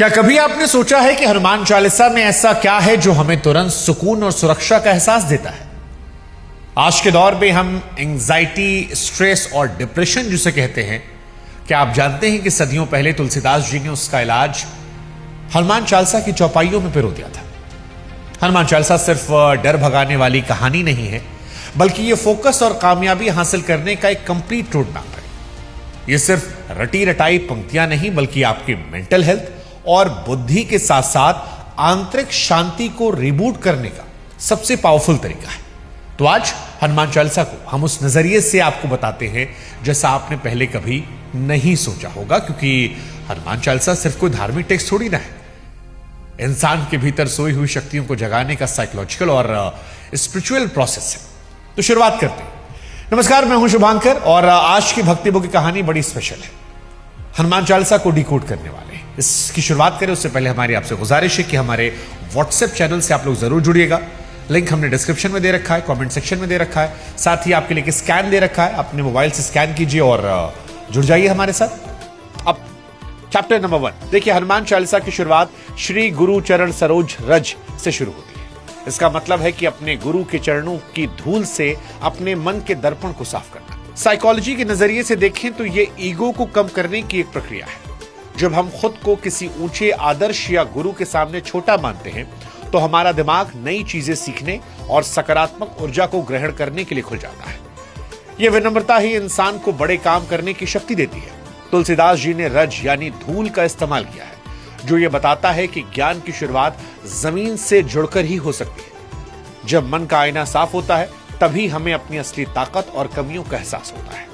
क्या कभी आपने सोचा है कि हनुमान चालीसा में ऐसा क्या है जो हमें तुरंत सुकून और सुरक्षा का एहसास देता है? आज के दौर में हम एंजाइटी, स्ट्रेस और डिप्रेशन जिसे कहते हैं, क्या आप जानते हैं कि सदियों पहले तुलसीदास जी ने उसका इलाज हनुमान चालीसा की चौपाइयों में पिरो दिया था। हनुमान चालीसा सिर्फ डर भगाने वाली कहानी नहीं है, बल्कि यह फोकस और कामयाबी हासिल करने का एक कंप्लीट रोड मैप है। यह सिर्फ रटी रटाई पंक्तियां नहीं, बल्कि आपकी मेंटल हेल्थ और बुद्धि के साथ साथ आंतरिक शांति को रिबूट करने का सबसे पावरफुल तरीका है। तो आज हनुमान चालीसा को हम उस नजरिए से आपको बताते हैं जैसा आपने पहले कभी नहीं सोचा होगा, क्योंकि हनुमान चालीसा सिर्फ कोई धार्मिक टेक्स्ट थोड़ी ना है। इंसान के भीतर सोई हुई शक्तियों को जगाने का साइकोलॉजिकल और स्पिरिचुअल प्रोसेस है। तो शुरुआत करते हैं। नमस्कार, मैं हूं शुभांकर और आज की भक्ति बुक की कहानी बड़ी स्पेशल है। हनुमान चालीसा को डिकोड करने वाले इसकी शुरुआत करें उससे पहले हमारी आपसे गुजारिश है कि हमारे व्हाट्सएप चैनल से आप लोग जरूर जुड़िएगा। लिंक हमने डिस्क्रिप्शन में दे रखा है, कमेंट सेक्शन में दे रखा है, साथ ही आपके लिए स्कैन दे रखा है। अपने मोबाइल से स्कैन कीजिए और जुड़ जाइए हमारे साथ। अब चैप्टर नंबर 1 देखिए। हनुमान चालीसा की शुरुआत श्री गुरु चरण सरोज रज से शुरू होती है। इसका मतलब है कि अपने गुरु के चरणों की धूल से अपने मन के दर्पण को साफ करना। साइकोलॉजी के नजरिए से देखें तो यह ईगो को कम करने की एक प्रक्रिया है। जब हम खुद को किसी ऊंचे आदर्श या गुरु के सामने छोटा मानते हैं तो हमारा दिमाग नई चीजें सीखने और सकारात्मक ऊर्जा को ग्रहण करने के लिए खुल जाता है। यह विनम्रता ही इंसान को बड़े काम करने की शक्ति देती है। तुलसीदास जी ने रज यानी धूल का इस्तेमाल किया है, जो यह बताता है कि ज्ञान की शुरुआत जमीन से जुड़कर ही हो सकती है। जब मन का आईना साफ होता है तभी हमें अपनी असली ताकत और कमियों का एहसास होता है।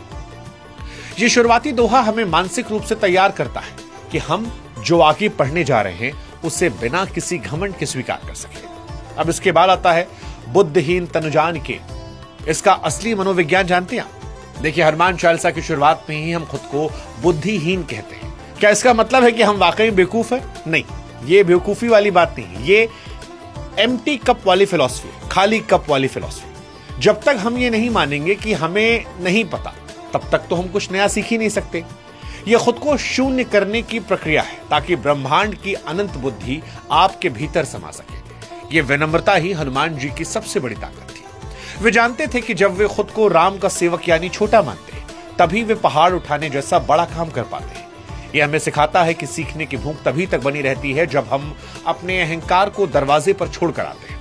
यह शुरुआती दोहा हमें मानसिक रूप से तैयार करता है कि हम जो आगे पढ़ने जा रहे हैं उसे बिना किसी घमंड के स्वीकार कर सके। अब इसके बाद आता है बुद्धिहीन तनु जान के। इसका असली मनोविज्ञान जानते हैं आप? देखिए, हनुमान चालीसा की शुरुआत में ही हम खुद को बुद्धिहीन कहते हैं। क्या इसका मतलब है कि हम वाकई बेवकूफ हैं? नहीं, ये बेवकूफी वाली बात नहीं, ये एम्प्टी कप वाली फिलॉसफी है, खाली कप वाली फिलॉसफी। जब तक हम ये नहीं मानेंगे कि हमें नहीं पता, तब तक तो हम कुछ नया सीख ही नहीं सकते। यह खुद को शून्य करने की प्रक्रिया है ताकि ब्रह्मांड की अनंत बुद्धि आपके भीतर समा सके। यह विनम्रता ही हनुमान जी की सबसे बड़ी ताकत थी। वे जानते थे कि जब वे खुद को राम का सेवक यानी छोटा मानते हैं, तभी वे पहाड़ उठाने जैसा बड़ा काम कर पाते हैं। यह हमें सिखाता है कि सीखने की भूख तभी तक बनी रहती है जब हम अपने अहंकार को दरवाजे पर छोड़कर आते हैं।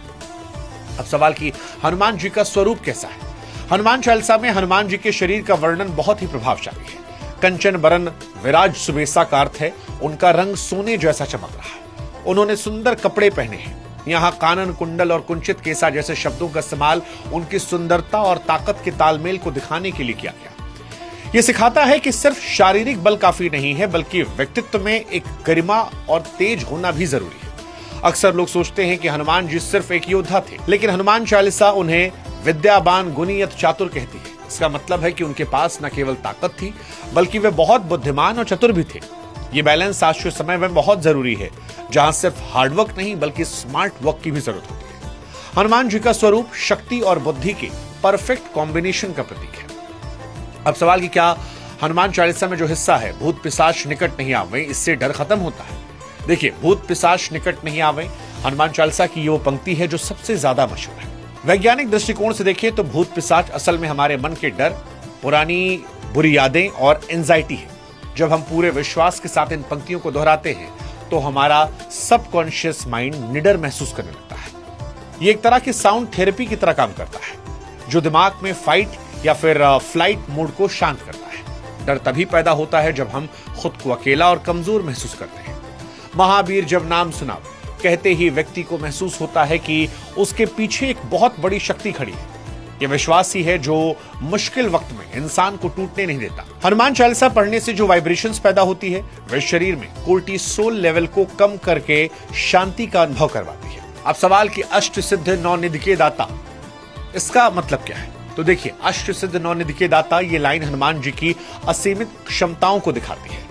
अब सवाल कि हनुमान जी का स्वरूप कैसा है? हनुमान चालीसा में हनुमान जी के शरीर का वर्णन बहुत ही प्रभावशाली है। कंचन बरन विराज सुबेसा का अर्थ है उनका रंग सोने जैसा चमक रहा है। उन्होंने सुंदर कपड़े पहने हैं। यहाँ कानन, कुंडल और कुंचित केसा जैसे शब्दों का इस्तेमाल उनकी सुंदरता और ताकत के तालमेल को दिखाने के लिए किया गया। यह सिखाता है कि सिर्फ शारीरिक बल काफी नहीं है, बल्कि व्यक्तित्व में एक गरिमा और तेज होना भी जरूरी है। अक्सर लोग सोचते हैं कि हनुमान जी सिर्फ एक योद्धा थे, लेकिन हनुमान चालीसा उन्हें विद्यावान गुणियत चातुर कहती है। इसका मतलब है कि उनके पास न केवल ताकत थी, बल्कि वे बहुत बुद्धिमान और चतुर भी थे। ये बैलेंस आज के समय में बहुत जरूरी है, जहां सिर्फ हार्डवर्क नहीं बल्कि स्मार्ट वर्क की भी जरूरत होती है। हनुमान जी का स्वरूप शक्ति और बुद्धि के परफेक्ट कॉम्बिनेशन का प्रतीक है। अब सवाल कि क्या हनुमान चालीसा में जो हिस्सा है भूत पिशाच निकट नहीं आवे, इससे डर खत्म होता है? देखिए, भूत पिशाच निकट नहीं आवे हनुमान चालीसा की वो पंक्ति है जो सबसे ज्यादा मशहूर है। वैज्ञानिक दृष्टिकोण से देखें तो भूत पिशाच असल में हमारे मन के डर, पुरानी बुरी यादें और एंजाइटी है। जब हम पूरे विश्वास के साथ इन पंक्तियों को दोहराते हैं तो हमारा सबकॉन्शियस माइंड निडर महसूस करने लगता है। यह एक तरह की साउंड थेरेपी की तरह काम करता है, जो दिमाग में फाइट या फिर फ्लाइट मोड को शांत करता है। डर तभी पैदा होता है जब हम खुद को अकेला और कमजोर महसूस करते हैं। महावीर जब नाम सुना कहते ही व्यक्ति को महसूस होता है कि उसके पीछे एक बहुत बड़ी शक्ति खड़ी है। यह विश्वास ही है जो मुश्किल वक्त में इंसान को टूटने नहीं देता। हनुमान चालीसा पढ़ने से जो वाइब्रेशंस पैदा होती है वह शरीर में कोर्टिसोल लेवल को कम करके शांति का अनुभव करवाती है। अब सवाल कि अष्ट सिद्ध नौ निधि के दाता, इसका मतलब क्या है? तो देखिए, अष्ट सिद्ध नौ निधि के दाता ये लाइन हनुमान जी की असीमित क्षमताओं को दिखाती है।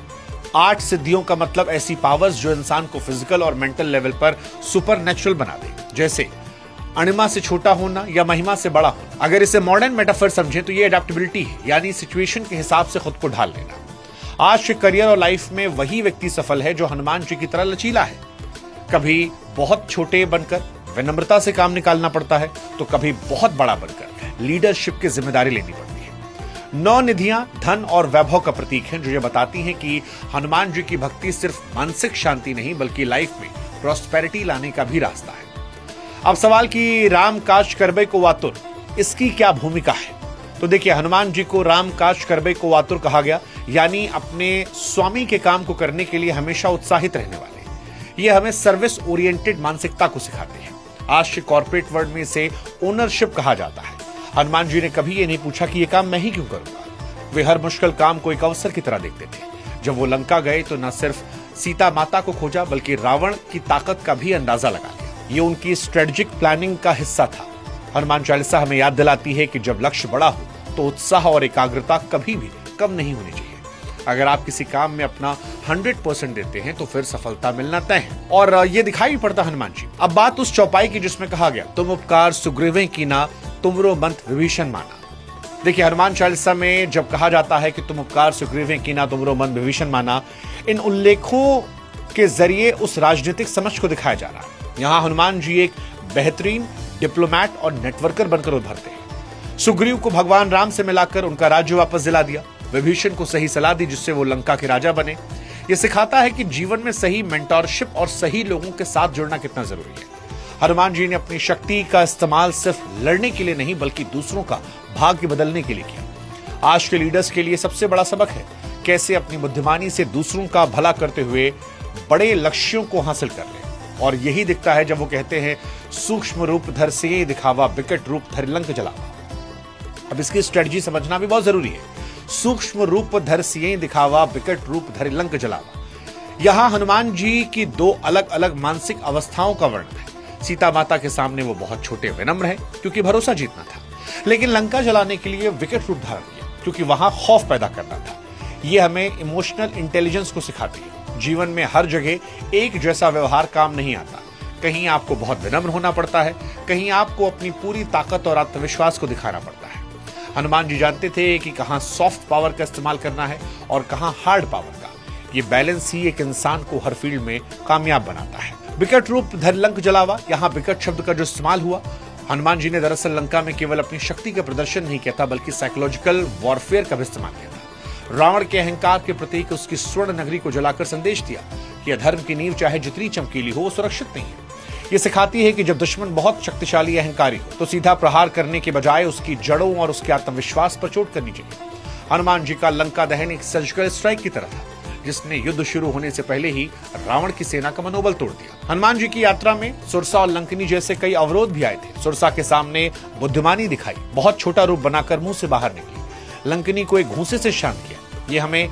8 सिद्धियों का मतलब ऐसी पावर्स जो इंसान को फिजिकल और मेंटल लेवल पर सुपरनेचुरल बना दे, जैसे अणिमा से छोटा होना या महिमा से बड़ा होना। अगर इसे मॉडर्न मेटाफर समझें तो ये अडेप्टेबिलिटी है, यानी सिचुएशन के हिसाब से खुद को ढाल लेना। आज के करियर और लाइफ में वही व्यक्ति सफल है जो हनुमान जी की तरह लचीला है। कभी बहुत छोटे बनकर विनम्रता से काम निकालना पड़ता है, तो कभी बहुत बड़ा बनकर लीडरशिप की जिम्मेदारी लेनी पड़ती है। 9 निधियां धन और वैभव का प्रतीक हैं, जो ये बताती हैं कि हनुमान जी की भक्ति सिर्फ मानसिक शांति नहीं बल्कि लाइफ में प्रॉस्पेरिटी लाने का भी रास्ता है। अब सवाल कि राम काज करबे को वातुर, इसकी क्या भूमिका है? तो देखिए, हनुमान जी को राम काज करबे को वातुर कहा गया, यानी अपने स्वामी के काम को करने के लिए हमेशा उत्साहित रहने वाले। ये हमें सर्विस ओरिएंटेड मानसिकता को सिखाते हैं। आज के कॉर्पोरेट वर्ल्ड में इसे ओनरशिप कहा जाता है। हनुमान जी ने कभी ये नहीं पूछा कि ये काम मैं ही क्यों करूंगा। वे हर मुश्किल काम को एक अवसर की तरह देखते थे। जब वो लंका गए तो न सिर्फ सीता माता को खोजा बल्कि रावण की ताकत का भी अंदाजा लगा लिया। ये उनकी स्ट्रेटेजिक प्लानिंग का हिस्सा था। हनुमान चालीसा हमें याद दिलाती है कि जब लक्ष्य बड़ा हो तो उत्साह और एकाग्रता कभी भी कम नहीं होनी चाहिए। अगर आप किसी काम में अपना 100% देते हैं तो फिर सफलता मिलना तय है, और ये दिखाई पड़ता हनुमान जी। अब बात उस चौपाई की जिसमें कहा गया, तुम उपकार सुग्रीवें कीना तुमरो मंत विभीषण माना। देखिए, हनुमान चालीसा में जब कहा जाता है कि तुम उपकार सुग्रीवें कीना तुमरो मंत विभीषण माना, इन उल्लेखों के जरिए उस राजनीतिक समझ को दिखाया जा रहा है। यहाँ हनुमान जी एक बेहतरीन डिप्लोमैट और नेटवर्कर बनकर उभरते हैं। सुग्रीव को भगवान राम से मिलाकर उनका राज्य वापस दिला दिया, विभीषण को सही सलाह दी जिससे वो लंका के राजा बने। यह सिखाता है कि जीवन में सही मेंटरशिप और सही लोगों के साथ जुड़ना कितना जरूरी है। हनुमान जी ने अपनी शक्ति का इस्तेमाल सिर्फ लड़ने के लिए नहीं बल्कि दूसरों का भाग्य बदलने के लिए किया। आज के लीडर्स के लिए सबसे बड़ा सबक है कैसे अपनी बुद्धिमानी से दूसरों का भला करते हुए बड़े लक्ष्यों को हासिल कर ले। और यही दिखता है जब वो कहते हैं, सूक्ष्म रूप धर सियहि दिखावा, विकट रूप धरि लंक जलावा। अब इसकी स्ट्रेटजी समझना भी बहुत जरूरी है। सूक्ष्म रूप धर सियहि दिखावा, विकट रूप धरि लंक जलावा। यहां हनुमान जी की 2 अलग अलग मानसिक अवस्थाओं का वर्णन है। सीता माता के सामने वो बहुत छोटे विनम्र है क्योंकि भरोसा जीतना था, लेकिन लंका जलाने के लिए विकट रूप धारण किया क्योंकि वहां खौफ पैदा करना था। यह हमें इमोशनल इंटेलिजेंस को सिखाती है। जीवन में हर जगह एक जैसा व्यवहार काम नहीं आता। कहीं आपको बहुत विनम्र होना पड़ता है, कहीं आपको अपनी पूरी ताकत और आत्मविश्वास को दिखाना पड़ता है। हनुमान जी जानते थे कि कहां सॉफ्ट पावर का इस्तेमाल करना है और कहां हार्ड पावर का। ये बैलेंस ही एक इंसान को हर फील्ड में कामयाब बनाता है। विकट रूप धरि लंक जलावा, यहाँ विकट शब्द का जो इस्तेमाल हुआ, हनुमान जी ने दरअसल लंका में केवल अपनी शक्ति का प्रदर्शन नहीं किया था बल्कि साइकोलॉजिकल वॉरफेयर का भी इस्तेमाल किया था। रावण के अहंकार के प्रतीक उसकी स्वर्ण नगरी को जलाकर संदेश दिया कि अधर्म की नींव चाहे जितनी चमकीली हो वो सुरक्षित नहीं है। ये सिखाती है कि जब दुश्मन बहुत शक्तिशाली अहंकारी हो तो सीधा प्रहार करने के बजाय उसकी जड़ों और उसके आत्मविश्वास पर चोट करनी चाहिए। हनुमान जी का लंका दहन एक सर्जिकल स्ट्राइक की तरह था जिसने युद्ध शुरू होने से पहले ही रावण की सेना का मनोबल तोड़ दिया। हनुमान जी की यात्रा में सुरसा और लंकनी जैसे कई अवरोध भी आए थे। सुरसा के सामने बुद्धिमानी दिखाई, बहुत छोटा रूप बनाकर मुंह से बाहर निकली। लंकनी को एक घूंसे से शांत किया। ये हमें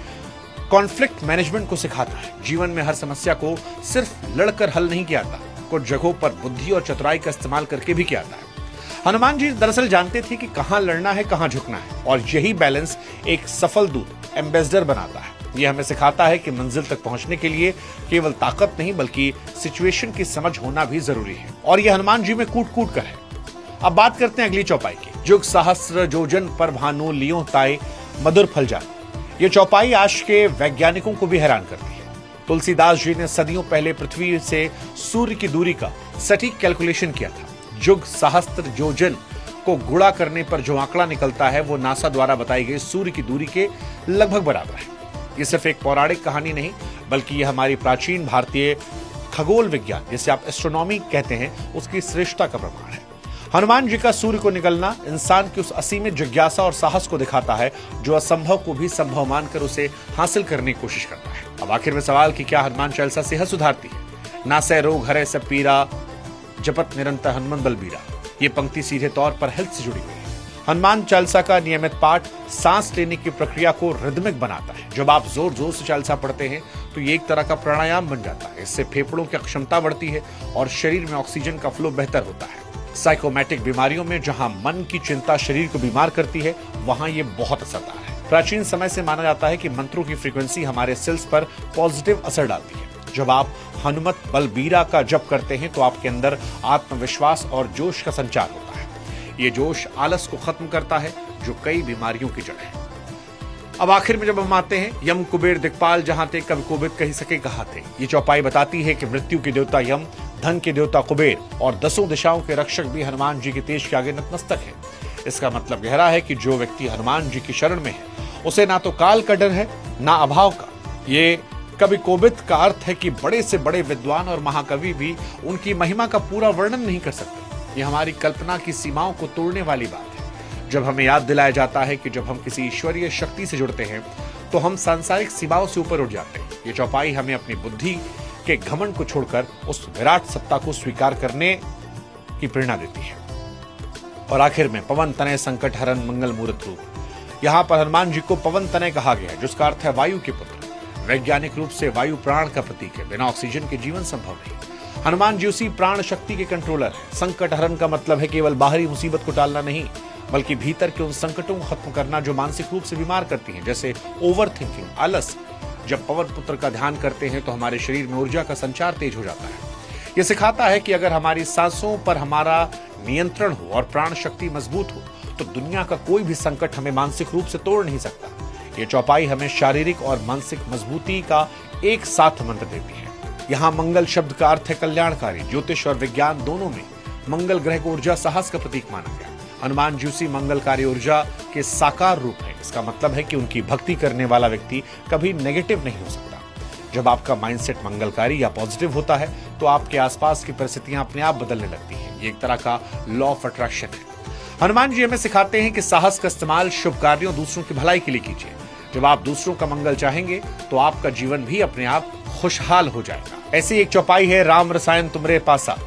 कॉन्फ्लिक्ट मैनेजमेंट को सिखाता है। जीवन में हर समस्या को सिर्फ लड़कर हल नहीं किया जाता, कुछ जगहों पर बुद्धि और चतुराई का इस्तेमाल करके भी किया जाता है। हनुमान जी दरअसल जानते थे कि कहां लड़ना है कहां झुकना है, और यही बैलेंस एक सफल दूत, एम्बेसडर बनाता है। यह हमें सिखाता है कि मंजिल तक पहुंचने के लिए केवल ताकत नहीं बल्कि सिचुएशन की समझ होना भी जरूरी है, और यह हनुमान जी में कूट कूट कर है। अब बात करते हैं अगली चौपाई की, जुग सहस्र जोजन पर भानु लियो ताई मधुर फल जान। ये चौपाई आज के वैज्ञानिकों को भी हैरान करती है। तुलसीदास जी ने सदियों पहले पृथ्वी से सूर्य की दूरी का सटीक कैलकुलेशन किया था। जुग सहस्त्र योजन को गुणा करने पर जो आंकड़ा निकलता है वो नासा द्वारा बताई गई सूर्य की दूरी के लगभग बराबर है। ये सिर्फ एक पौराणिक कहानी नहीं बल्कि यह हमारी प्राचीन भारतीय खगोल विज्ञान, जिसे आप एस्ट्रोनॉमी कहते हैं, उसकी श्रेष्ठता का प्रमाण है। हनुमान जी का सूर्य को निकलना इंसान की उस असीमित जिज्ञासा और साहस को दिखाता है जो असंभव को भी संभव मानकर उसे हासिल करने की कोशिश करता है। अब आखिर में सवाल कि क्या हनुमान चालीसा सेहत सुधारती है? ना सै रोग हरे सब पीरा, जपत निरंतर हनुमान बलबीरा। ये पंक्ति सीधे तौर पर हेल्थ से जुड़ी हुई है। हनुमान चालीसा का नियमित पाठ सांस लेने की प्रक्रिया को रिदमिक बनाता है। जब आप जोर जोर से चालीसा पढ़ते हैं तो ये एक तरह का प्राणायाम बन जाता है। इससे फेफड़ों की क्षमता बढ़ती है और शरीर में ऑक्सीजन का फ्लो बेहतर होता है। साइकोमैटिक बीमारियों में जहां मन की चिंता शरीर को बीमार करती है वहां ये बहुत असरदार है। प्राचीन समय से माना जाता है कि मंत्रों की फ्रीक्वेंसी हमारे सेल्स पर पॉजिटिव असर डालती है। जब आप हनुमत बलबीरा का जप करते हैं तो आपके अंदर आत्मविश्वास और जोश का संचार होता है। ये जोश आलस को खत्म करता है जो कई बीमारियों की जड़ है। अब आखिर में जब हम आते हैं, यम कुबेर दिक्पाल जहां थे, कभी कोबिद कही सके कहा थे। ये चौपाई बताती है कि मृत्यु के देवता यम, धन के देवता कुबेर और 10 दिशाओं के रक्षक भी हनुमान जी के तेज के आगे नतमस्तक है। इसका मतलब गहरा है कि जो व्यक्ति हनुमान जी की शरण में है उसे ना तो काल का डर है ना अभाव का। ये कभी कोबिद का अर्थ है कि बड़े से बड़े विद्वान और महाकवि भी उनकी महिमा का पूरा वर्णन नहीं कर सकते। ये हमारी कल्पना की सीमाओं को तोड़ने वाली बात है। जब हमें याद दिलाया जाता है कि जब हम किसी ईश्वरीय शक्ति से जुड़ते हैं तो हम सांसारिक सीमाओं से ऊपर उठ जाते हैं। ये चौपाई हमें अपनी बुद्धि के घमंड को छोड़कर उस विराट सत्ता को स्वीकार करने की प्रेरणा देती है। और आखिर में पवन तनय संकट हरन मंगल मूर्त रूप। यहाँ पर हनुमान जी को पवन तनय कहा गया है, जिसका अर्थ है वायु के पुत्र। वैज्ञानिक रूप से वायु प्राण का प्रतीक है। बिना ऑक्सीजन के जीवन संभव नहीं। हनुमान जी उसी प्राण शक्ति के कंट्रोलर है। संकट हरन का मतलब है केवल बाहरी मुसीबत को टालना नहीं, बल्कि भीतर के उन संकटों को खत्म करना जो मानसिक रूप से बीमार करती हैं, जैसे ओवर थिंकिंग, आलस। जब पवन पुत्र का ध्यान करते हैं तो हमारे शरीर में ऊर्जा का संचार तेज हो जाता है। यह सिखाता है कि अगर हमारी सांसों पर हमारा नियंत्रण हो और प्राण शक्ति मजबूत हो तो दुनिया का कोई भी संकट हमें मानसिक रूप से तोड़ नहीं सकता। ये चौपाई हमें शारीरिक और मानसिक मजबूती का एक साथ मंत्र देती है। यहाँ मंगल शब्द का अर्थ है कल्याणकारी। ज्योतिष और विज्ञान दोनों में मंगल ग्रह को ऊर्जा साहस का प्रतीक माना गया। हनुमान जी उसी मंगलकारी ऊर्जा के साकार रूप है। इसका मतलब है कि उनकी भक्ति करने वाला व्यक्ति कभी नेगेटिव नहीं हो सकता। जब आपका माइंडसेट मंगलकारी या पॉजिटिव होता है तो आपके आसपास की परिस्थितियां अपने आप बदलने लगती हैं। ये एक तरह का लॉ ऑफ अट्रैक्शन है। हनुमान जी हमें सिखाते हैं कि साहस का इस्तेमाल शुभ कार्यों, दूसरों की भलाई के लिए कीजिए। जब आप दूसरों का मंगल चाहेंगे तो आपका जीवन भी अपने आप खुशहाल हो जाएगा। ऐसी एक चौपाई है राम रसायन तुमरे पासा।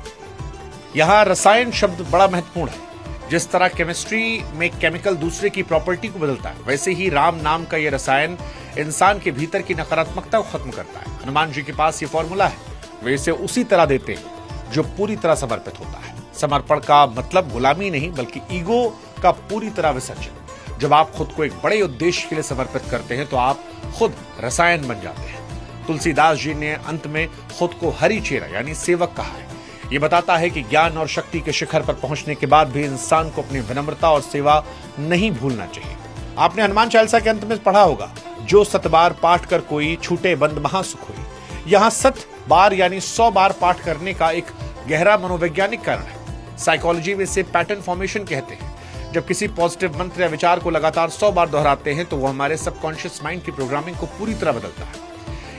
यहाँ रसायन शब्द बड़ा महत्वपूर्ण है। जिस तरह केमिस्ट्री में केमिकल दूसरे की प्रॉपर्टी को बदलता है, वैसे ही राम नाम का यह रसायन इंसान के भीतर की नकारात्मकता को खत्म करता है। हनुमान जी के पास ये फॉर्मूला है। वे इसे उसी तरह देते हैं जो पूरी तरह समर्पित होता है। समर्पण का मतलब गुलामी नहीं, बल्कि ईगो का पूरी तरह विसर्जन। जब आप खुद को एक बड़े उद्देश्य के लिए समर्पित करते हैं तो आप खुद रसायन बन जाते हैं। तुलसीदास जी ने अंत में खुद को हरि चेरा यानी सेवक कहा है। ये बताता है कि ज्ञान और शक्ति के शिखर पर पहुंचने के बाद भी इंसान को अपनी विनम्रता और सेवा नहीं भूलना चाहिए। आपने हनुमान चालीसा के अंत में पढ़ा होगा, जो 7 बार पाठ कर कोई छूटे बंद महासुख हुई। यहाँ 7 बार यानी 100 बार पाठ करने का एक गहरा मनोवैज्ञानिक कारण है। साइकोलॉजी में इसे पैटर्न फॉर्मेशन कहते हैं। जब किसी पॉजिटिव मंत्र या विचार को लगातार 100 बार दोहराते हैं तो वो हमारे सबकॉन्शियस माइंड की प्रोग्रामिंग को पूरी तरह बदलता है।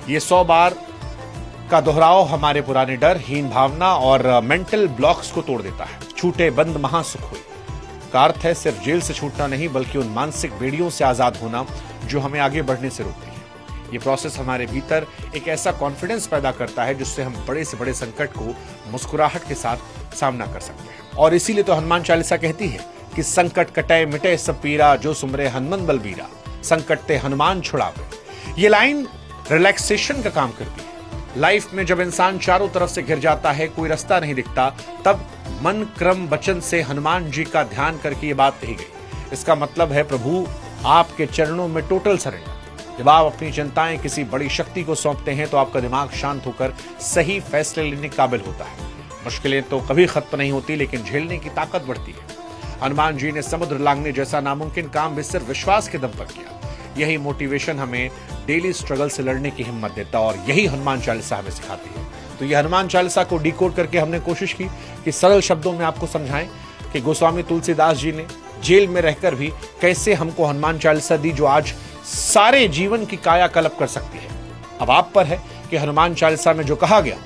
ये 100 बार का दोहराव हमारे पुराने डर, हीन भावना और मेंटल ब्लॉक्स को तोड़ देता है। छूटे बंद महासुख हुई का अर्थ है सिर्फ जेल से छूटना नहीं, बल्कि उन मानसिक बेड़ियों से आजाद होना जो हमें आगे बढ़ने से रोकती है। ये प्रोसेस हमारे भीतर एक ऐसा कॉन्फिडेंस पैदा करता है जिससे हम बड़े से बड़े संकट को मुस्कुराहट के साथ सामना कर सकते हैं। और इसीलिए तो हनुमान चालीसा कहती है कि संकट कटे मिटे सब पीरा, जो सुमरे हनुमान बलबीरा, संकट ते हनुमान छुड़ावे। ये लाइन रिलैक्सेशन का काम करती है। लाइफ में जब इंसान चारों तरफ से घिर जाता है, कोई रास्ता नहीं दिखता, तब मन क्रम वचन से हनुमान जी का ध्यान करके ये बात कही गई। इसका मतलब है प्रभु आपके चरणों में टोटल सरेंडर। जब आप अपनी चिंताएं किसी बड़ी शक्ति को सौंपते हैं तो आपका दिमाग शांत होकर सही फैसले लेने के काबिल होता है। मुश्किलें तो कभी खत्म नहीं होती, लेकिन झेलने की ताकत बढ़ती है। हनुमान जी ने समुद्र लांघने जैसा नामुमकिन काम भी सिर्फ विश्वास के दम पर किया। यही मोटिवेशन हमें डेली स्ट्रगल से लड़ने की हिम्मत देता और यही हनुमान चालीसा हमें सिखाती है। तो ये हनुमान चालीसा को डिकोड करके हमने कोशिश की कि सरल शब्दों में आपको समझाएं कि गोस्वामी तुलसीदास जी ने जेल में रहकर भी कैसे हमको हनुमान चालीसा दी, जो आज सारे जीवन की कायाकल्प कर सकती है। अब आप पर है कि हनुमान चालीसा में जो कहा गया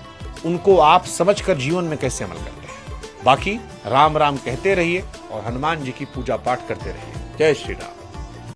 उनको आप समझकर जीवन में कैसे अमल करते हैं। बाकी राम राम कहते रहिए और हनुमान जी की पूजा पाठ करते रहिए। जय श्री राम।